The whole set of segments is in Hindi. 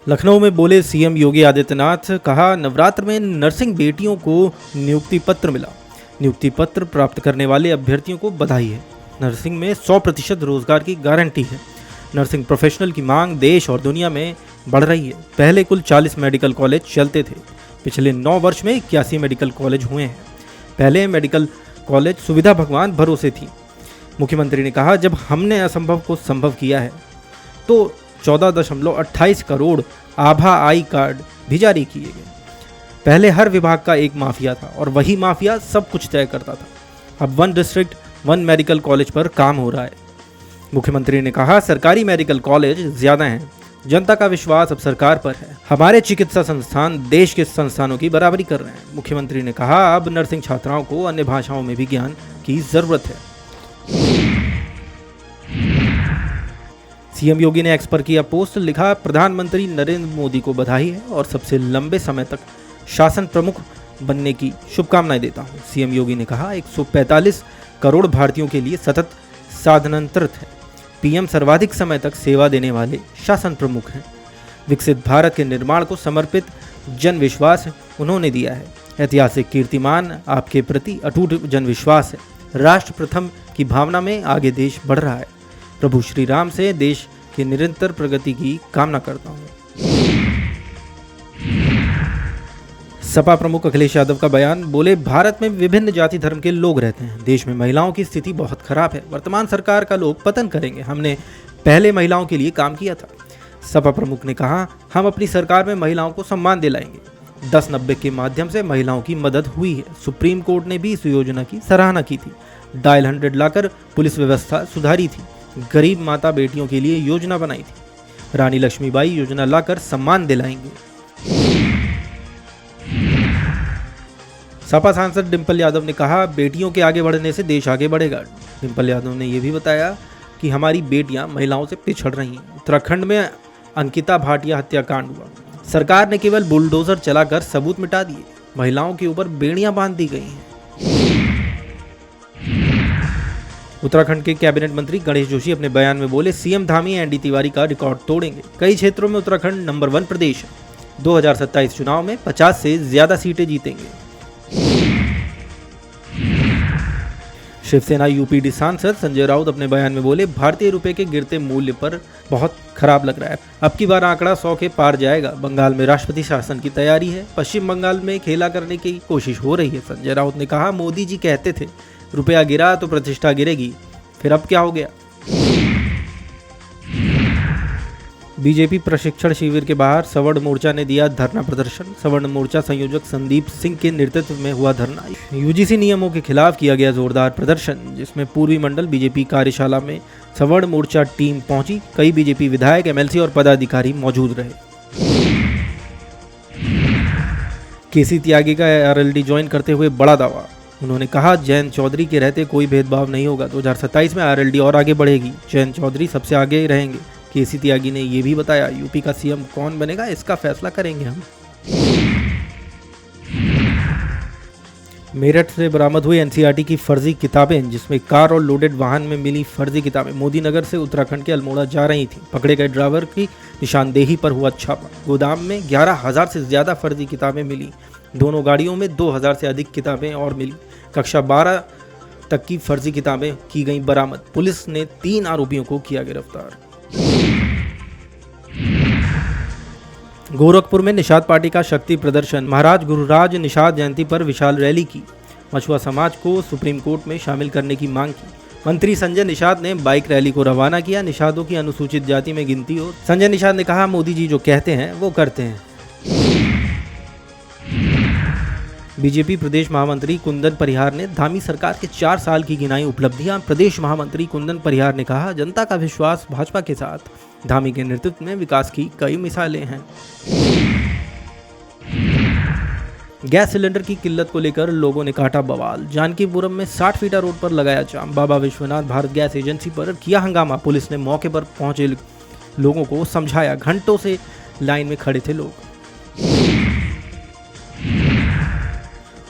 लखनऊ में बोले सीएम योगी आदित्यनाथ, कहा नवरात्र में नर्सिंग बेटियों को नियुक्ति पत्र मिला। नियुक्ति पत्र प्राप्त करने वाले अभ्यर्थियों को बधाई है। नर्सिंग में 100% रोजगार की गारंटी है। नर्सिंग प्रोफेशनल की मांग देश और दुनिया में बढ़ रही है। पहले कुल 40 मेडिकल कॉलेज चलते थे, पिछले 9 वर्ष में 81 मेडिकल कॉलेज हुए हैं। पहले मेडिकल कॉलेज सुविधा भगवान भरोसे थी। मुख्यमंत्री ने कहा, जब हमने असंभव को संभव किया है तो 14.28 करोड़ आभा आई कार्ड भी जारी किए गए। पहले हर विभाग का एक माफिया था और वही माफिया सब कुछ तय करता था। अब 1 डिस्ट्रिक्ट 1 मेडिकल कॉलेज पर काम हो रहा है। मुख्यमंत्री ने कहा, सरकारी मेडिकल कॉलेज ज्यादा हैं, जनता का विश्वास अब सरकार पर है। हमारे चिकित्सा संस्थान देश के संस्थानों की बराबरी कर रहे हैं। मुख्यमंत्री ने कहा, अब नर्सिंग छात्राओं को अन्य भाषाओं में भी ज्ञान की जरूरत है। सीएम योगी ने एक्स पर किया पोस्ट, लिखा, प्रधानमंत्री नरेंद्र मोदी को बधाई है और सबसे लंबे समय तक शासन प्रमुख बनने की शुभकामनाएं देता हूं। सीएम योगी ने कहा, 145 करोड़ भारतीयों के लिए सतत साधनांतरित है। पीएम सर्वाधिक समय तक सेवा देने वाले शासन प्रमुख हैं। विकसित भारत के निर्माण को समर्पित जन विश्वास उन्होंने दिया है। ऐतिहासिक कीर्तिमान आपके प्रति अटूट जन विश्वास है। राष्ट्र प्रथम की भावना में आगे देश बढ़ रहा है। प्रभु श्री राम से देश की निरंतर प्रगति की कामना करता हूं। सपा प्रमुख अखिलेश यादव का बयान, बोले भारत में विभिन्न जाति धर्म के लोग रहते हैं। देश में महिलाओं की स्थिति बहुत खराब है। वर्तमान सरकार का लोग पतन करेंगे। हमने पहले महिलाओं के लिए काम किया था। सपा प्रमुख ने कहा, हम अपनी सरकार में महिलाओं को सम्मान दिलाएंगे। 1090 के माध्यम से महिलाओं की मदद हुई है। सुप्रीम कोर्ट ने भी इस योजना की सराहना की थी। डायल 100 लाकर पुलिस व्यवस्था सुधारी थी। गरीब माता बेटियों के लिए योजना बनाई थी। रानी लक्ष्मीबाई योजना लाकर सम्मान दिलाएंगे। सपा सांसद डिंपल यादव ने कहा, बेटियों के आगे बढ़ने से देश आगे बढ़ेगा। डिंपल यादव ने यह भी बताया कि हमारी बेटियां महिलाओं से पिछड़ रही हैं। उत्तराखंड में अंकिता भाटिया हत्याकांड हुआ। सरकार ने केवल बुलडोजर चलाकर सबूत मिटा दिए। महिलाओं के ऊपर बेड़ियां बांध दी गई हैं। उत्तराखंड के कैबिनेट मंत्री गणेश जोशी अपने बयान में बोले, सीएम धामी एनडी तिवारी का रिकॉर्ड तोड़ेंगे। कई क्षेत्रों में उत्तराखंड नंबर 1 प्रदेश है। 2027 चुनाव में 50 से ज्यादा सीटें जीतेंगे। शिवसेना यूपीडी सांसद संजय राउत अपने बयान में बोले, भारतीय रुपए के गिरते मूल्य पर बहुत खराब लग रहा है। अब की बार आंकड़ा 100 के पार जाएगा। बंगाल में राष्ट्रपति शासन की तैयारी है। पश्चिम बंगाल में खेला करने की कोशिश हो रही है। संजय राउत ने कहा, मोदी जी कहते थे रुपया गिरा तो प्रतिष्ठा गिरेगी, फिर अब क्या हो गया। बीजेपी प्रशिक्षण शिविर के बाहर सवर्ण मोर्चा ने दिया धरना प्रदर्शन। सवर्ण मोर्चा संयोजक संदीप सिंह के नेतृत्व में हुआ धरना। यूजीसी नियमों के खिलाफ किया गया जोरदार प्रदर्शन, जिसमें पूर्वी मंडल बीजेपी कार्यशाला में सवर्ण मोर्चा टीम पहुंची। कई बीजेपी विधायक, एमएलसी और पदाधिकारी मौजूद रहे। केसी त्यागी का आरएलडी ज्वाइन करते हुए बड़ा दावा। उन्होंने कहा, जयंत चौधरी के रहते कोई भेदभाव नहीं होगा। 2027 में आरएलडी और आगे बढ़ेगी। जयंत चौधरी सबसे आगे रहेंगे। केसी त्यागी ने यह भी बताया, यूपी का सीएम कौन बनेगा इसका फैसला करेंगे हम। मेरठ से बरामद हुई एनसीईआरटी की फर्जी किताबें, जिसमें कार और लोडेड वाहन में मिली फर्जी किताबें मोदी नगर से उत्तराखंड के अल्मोड़ा जा रही थीं। पकड़े गए ड्राइवर की निशानदेही पर हुआ छापा। गोदाम में 11,000 से ज्यादा फर्जी किताबें मिली। दोनों गाड़ियों में 2,000 से अधिक किताबें और मिली। कक्षा 12 तक की फर्जी किताबें की गई बरामद। पुलिस ने 3 आरोपियों को किया गिरफ्तार। गोरखपुर में निषाद पार्टी का शक्ति प्रदर्शन। महाराज गुरुराज निषाद जयंती पर विशाल रैली की। मछुआ समाज को सुप्रीम कोर्ट में शामिल करने की मांग की। मंत्री संजय निषाद ने बाइक रैली को रवाना किया। निषादों की अनुसूचित जाति में गिनती हो। संजय निषाद ने कहा, मोदी जी जो कहते हैं वो करते हैं। बीजेपी प्रदेश महामंत्री कुंदन परिहार ने धामी सरकार के 4 साल की गिनाई उपलब्धियां। प्रदेश महामंत्री कुंदन परिहार ने कहा, जनता का विश्वास भाजपा के साथ। धामी के नेतृत्व में विकास की कई मिसालें हैं। गैस सिलेंडर की किल्लत को लेकर लोगों ने काटा बवाल। जानकीपुरम में 60 फीटा रोड पर लगाया जाम। बाबा विश्वनाथ भारत गैस एजेंसी पर किया हंगामा। पुलिस ने मौके पर पहुंचे लोगों को समझाया। घंटों से लाइन में खड़े थे लोग।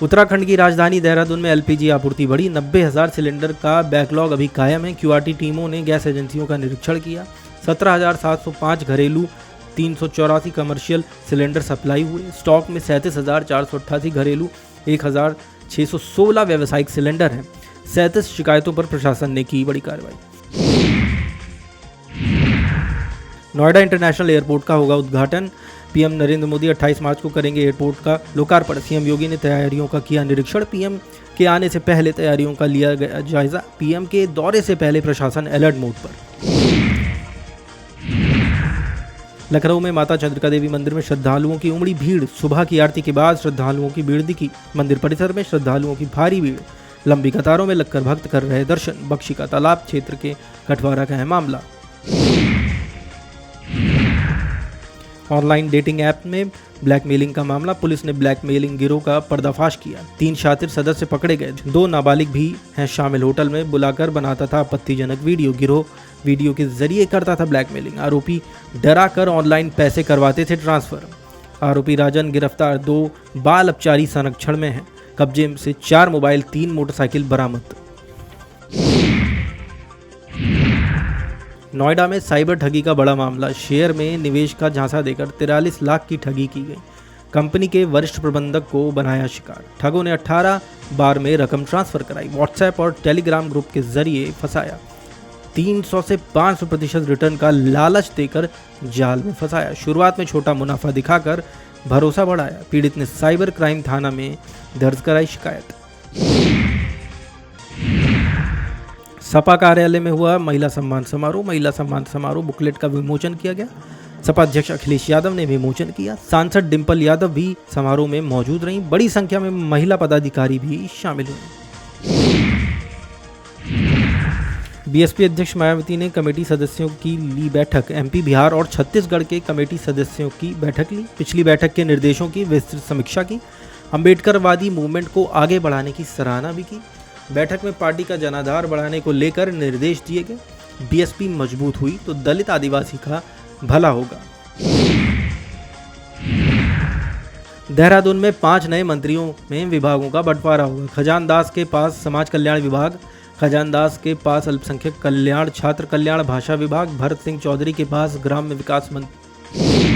उत्तराखंड की राजधानी देहरादून में एलपीजी आपूर्ति बढ़ी। 90,000 सिलेंडर का बैकलॉग अभी कायम है। क्यूआरटी टीमों ने गैस एजेंसियों का निरीक्षण किया। 17,705 घरेलू 384 कमर्शियल सिलेंडर सप्लाई हुए। स्टॉक में 37,488 घरेलू, 1,616 व्यावसायिक सिलेंडर हैं। 37 शिकायतों पर प्रशासन ने की बड़ी कार्रवाई। नोएडा इंटरनेशनल एयरपोर्ट का होगा उद्घाटन। पीएम नरेंद्र मोदी 28 मार्च को करेंगे एयरपोर्ट का लोकार्पण। सीएम योगी ने तैयारियों का किया निरीक्षण। पीएम के आने से पहले तैयारियों का लिया गया जायजा। पीएम के दौरे से पहले प्रशासन अलर्ट मोड पर। लखनऊ में माता चंद्रिका देवी मंदिर में श्रद्धालुओं की उमड़ी भीड़। सुबह की आरती के बाद श्रद्धालुओं की भीड़ दिखी। मंदिर परिसर में श्रद्धालुओं की भारी भीड़, लंबी कतारों में लगकर भक्त कर रहे दर्शन। बख्शी का तालाब क्षेत्र के कठवारा का है मामला। ऑनलाइन डेटिंग ऐप में ब्लैकमेलिंग का मामला। पुलिस ने ब्लैकमेलिंग गिरोह का पर्दाफाश किया। 3 शातिर सदस्य पकड़े गए। 2 नाबालिग भी हैं शामिल। होटल में बुलाकर बनाता था आपत्तिजनक वीडियो। गिरोह वीडियो के जरिए करता था ब्लैकमेलिंग। आरोपी डरा कर ऑनलाइन पैसे करवाते थे ट्रांसफर। आरोपी राजन गिरफ्तार। 2 बाल अपचारी संरक्षण में हैं। कब्जे से 4 मोबाइल, 3 मोटरसाइकिल बरामद। नोएडा में साइबर ठगी का बड़ा मामला। शेयर में निवेश का झांसा देकर 43 लाख की ठगी की गई। कंपनी के वरिष्ठ प्रबंधक को बनाया शिकार। ठगों ने 18 बार में रकम ट्रांसफर कराई। व्हाट्सएप और टेलीग्राम ग्रुप के जरिए फंसाया। 300 से 500% रिटर्न का लालच देकर जाल में फंसाया। शुरुआत में छोटा मुनाफा दिखाकर भरोसा बढ़ाया। पीड़ित ने साइबर क्राइम थाना में दर्ज कराई शिकायत। सपा कार्यालय में हुआ महिला सम्मान समारोह। महिला सम्मान समारोह बुकलेट का विमोचन किया गया। सपा अध्यक्ष अखिलेश यादव ने विमोचन किया। सांसद डिंपल यादव भी समारोह में मौजूद रहीं। बड़ी संख्या में महिला पदाधिकारी भी शामिल हुए। बीएसपी अध्यक्ष मायावती ने कमेटी सदस्यों की ली बैठक। एमपी, बिहार और छत्तीसगढ़ के कमेटी सदस्यों की बैठक ली। पिछली बैठक के निर्देशों की विस्तृत समीक्षा की। अम्बेडकरवादी मूवमेंट को आगे बढ़ाने की सराहना भी की। बैठक में पार्टी का जनाधार बढ़ाने को लेकर निर्देश दिए गए। बीएसपी मजबूत हुई तो दलित आदिवासी का भला होगा। देहरादून में 5 नए मंत्रियों में विभागों का बंटवारा होगा। खजानदास के पास समाज कल्याण विभाग, खजानदास के पास अल्पसंख्यक कल्याण, छात्र कल्याण, भाषा विभाग, भरत सिंह चौधरी के पास ग्राम्य विकास मंत्री।